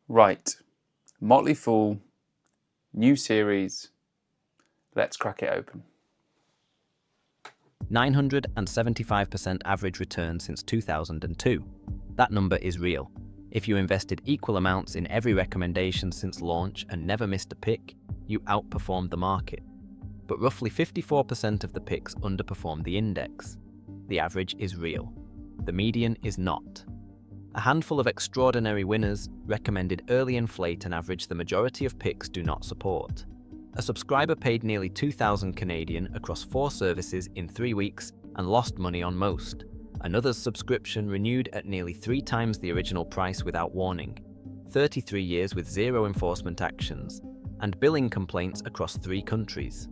Right, Motley Fool, new series. Let's crack it open. 975% average return since 2002. That number is real. If you invested equal amounts in every recommendation since launch and never missed a pick, you outperformed the market. But roughly 54% of the picks underperformed the index. The average is real. The median is not. A handful of extraordinary winners recommended early inflate and average the majority of picks do not support. A subscriber paid nearly 2,000 Canadian across 4 services in 3 weeks and lost money on most. Another's subscription renewed at nearly 3 times the original price without warning. 33 years with 0 enforcement actions, and billing complaints across 3 countries.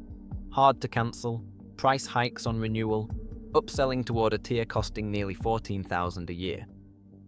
Hard to cancel, price hikes on renewal, upselling toward a tier costing nearly $14,000 a year.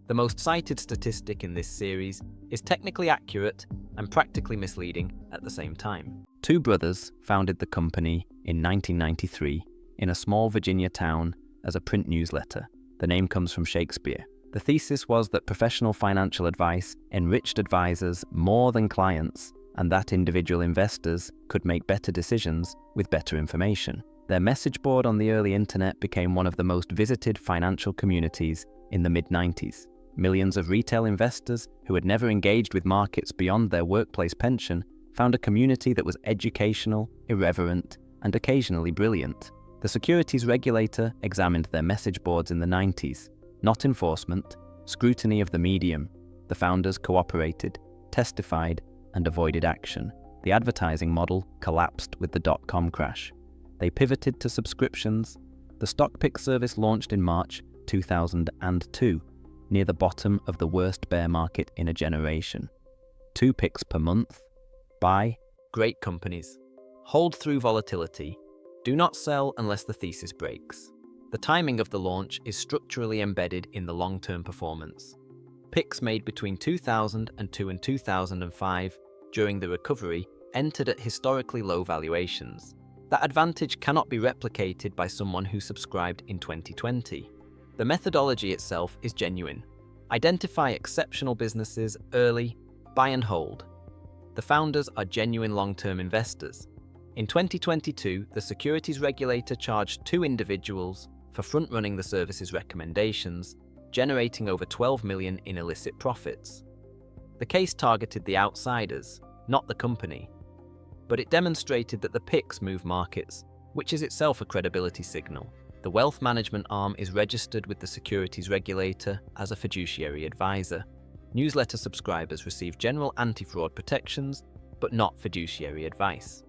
The most cited statistic in this series is technically accurate and practically misleading at the same time. 2 brothers founded the company in 1993 in a small Virginia town as a print newsletter. The name comes from Shakespeare. The thesis was that professional financial advice enriched advisors more than clients, and that individual investors could make better decisions with better information. Their message board on the early internet became one of the most visited financial communities in the mid-90s. Millions of retail investors who had never engaged with markets beyond their workplace pension found a community that was educational, irreverent, and occasionally brilliant. The securities regulator examined their message boards in the 90s. Not enforcement, scrutiny of the medium. The founders cooperated, testified, and avoided action. The advertising model collapsed with the dot-com crash. They pivoted to subscriptions. The stock pick service launched in March 2002, near the bottom of the worst bear market in a generation. 2 picks per month. Buy great companies. Hold through volatility. Do not sell unless the thesis breaks. The timing of the launch is structurally embedded in the long-term performance. Picks made between 2002 and 2005 during the recovery entered at historically low valuations. That advantage cannot be replicated by someone who subscribed in 2020. The methodology itself is genuine. Identify exceptional businesses early, buy and hold. The founders are genuine long-term investors. In 2022, the securities regulator charged 2 individuals for front-running the service's recommendations, generating over $12 million in illicit profits. The case targeted the outsiders, not the company. But it demonstrated that the picks move markets, which is itself a credibility signal. The wealth management arm is registered with the securities regulator as a fiduciary advisor. Newsletter subscribers receive general anti-fraud protections, but not fiduciary advice.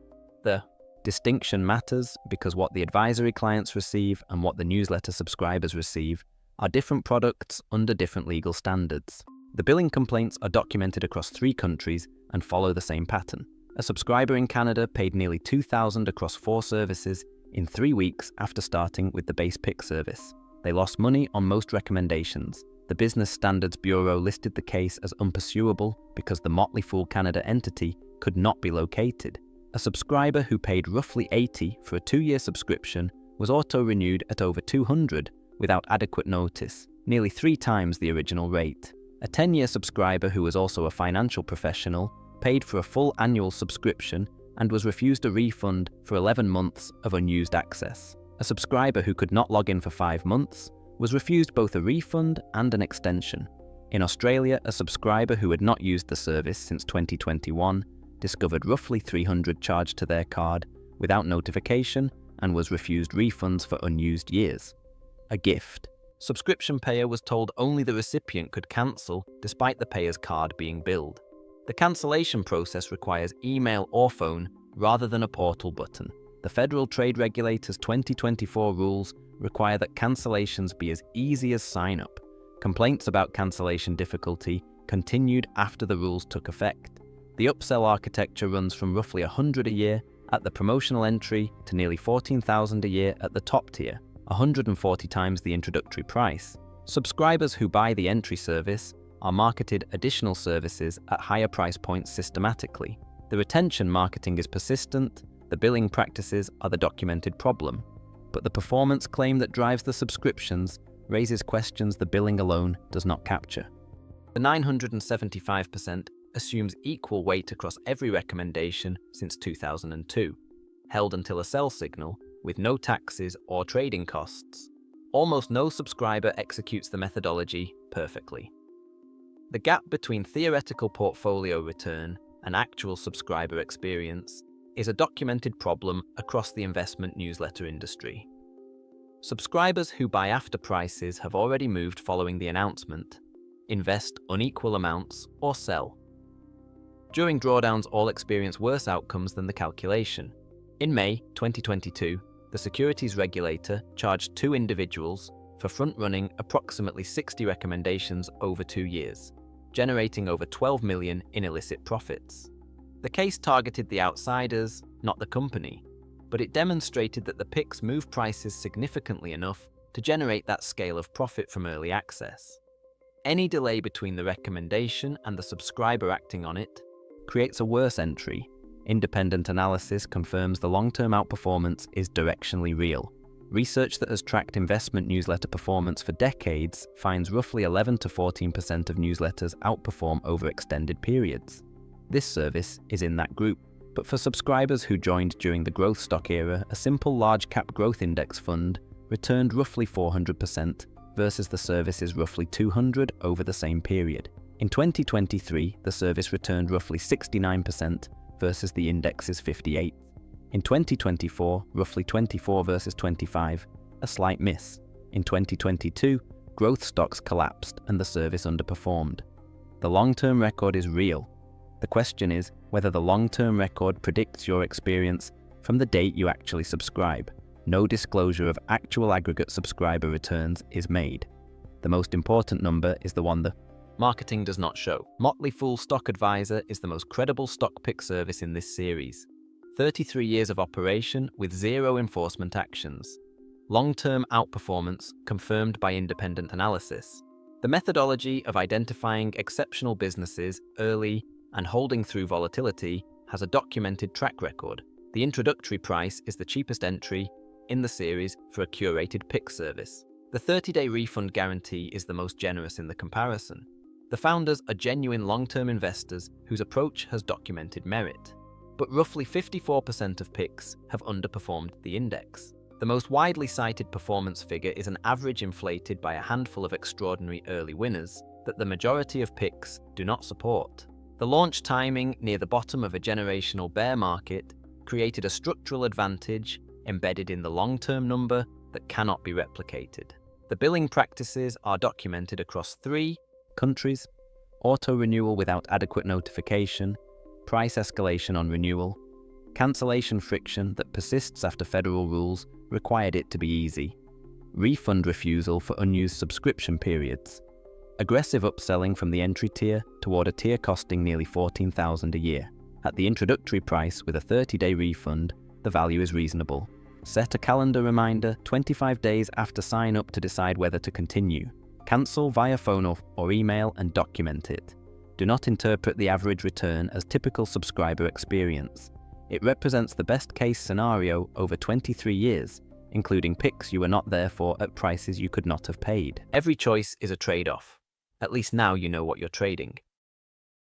The distinction matters because what the advisory clients receive and what the newsletter subscribers receive are different products under different legal standards. The billing complaints are documented across 3 countries and follow the same pattern. A subscriber in Canada paid nearly $2,000 across 4 services in 3 weeks after starting with the base pick service. They lost money on most recommendations. The Business Standards Bureau listed the case as unpursuable because the Motley Fool Canada entity could not be located. A subscriber who paid roughly $80 for a 2-year subscription was auto-renewed at over $200 without adequate notice, nearly 3 times the original rate. A 10-year subscriber who was also a financial professional paid for a full annual subscription and was refused a refund for 11 months of unused access. A subscriber who could not log in for 5 months was refused both a refund and an extension. In Australia, a subscriber who had not used the service since 2021 discovered roughly $300 charged to their card without notification and was refused refunds for unused years. A gift. Subscription payer was told only the recipient could cancel despite the payer's card being billed. The cancellation process requires email or phone rather than a portal button. The Federal Trade Regulator's 2024 rules require that cancellations be as easy as sign-up. Complaints about cancellation difficulty continued after the rules took effect. The upsell architecture runs from roughly $100 a year at the promotional entry to nearly $14,000 a year at the top tier, 140 times the introductory price. Subscribers who buy the entry service are marketed additional services at higher price points systematically. The retention marketing is persistent, the billing practices are the documented problem, but the performance claim that drives the subscriptions raises questions the billing alone does not capture. The 975% assumes equal weight across every recommendation since 2002, held until a sell signal with no taxes or trading costs. Almost no subscriber executes the methodology perfectly. The gap between theoretical portfolio return and actual subscriber experience is a documented problem across the investment newsletter industry. Subscribers who buy after prices have already moved following the announcement, invest unequal amounts, or sell. During drawdowns, all experience worse outcomes than the calculation. In May 2022, the securities regulator charged 2 individuals for front-running approximately 60 recommendations over 2 years, generating over 12 million in illicit profits. The case targeted the outsiders, not the company, but it demonstrated that the picks move prices significantly enough to generate that scale of profit from early access. Any delay between the recommendation and the subscriber acting on it creates a worse entry. Independent analysis confirms the long-term outperformance is directionally real. Research that has tracked investment newsletter performance for decades finds roughly 11 to 14% of newsletters outperform over extended periods. This service is in that group. But for subscribers who joined during the growth stock era, a simple large-cap growth index fund returned roughly 400% versus the service's roughly 200% over the same period. In 2023, the service returned roughly 69% versus the index's 58%. In 2024, roughly 24% versus 25%, a slight miss. In 2022, growth stocks collapsed and the service underperformed. The long-term record is real. The question is whether the long-term record predicts your experience from the date you actually subscribe. No disclosure of actual aggregate subscriber returns is made. The most important number is the one the marketing does not show. Motley Fool Stock Advisor is the most credible stock pick service in this series. 33 years of operation with 0 enforcement actions. Long-term outperformance confirmed by independent analysis. The methodology of identifying exceptional businesses early and holding through volatility has a documented track record. The introductory price is the cheapest entry in the series for a curated pick service. The 30-day refund guarantee is the most generous in the comparison. The founders are genuine long-term investors whose approach has documented merit. But roughly 54% of picks have underperformed the index. The most widely cited performance figure is an average inflated by a handful of extraordinary early winners that the majority of picks do not support. The launch timing near the bottom of a generational bear market created a structural advantage embedded in the long-term number that cannot be replicated. The billing practices are documented across 3 countries: auto-renewal without adequate notification, price escalation on renewal, cancellation friction that persists after federal rules required it to be easy, refund refusal for unused subscription periods, aggressive upselling from the entry tier toward a tier costing nearly $14,000 a year. At the introductory price with a 30-day refund, the value is reasonable. Set a calendar reminder 25 days after sign up to decide whether to continue. Cancel via phone or email and document it. Do not interpret the average return as typical subscriber experience. It represents the best case scenario over 23 years, including picks you were not there for at prices you could not have paid. Every choice is a trade-off. At least now you know what you're trading.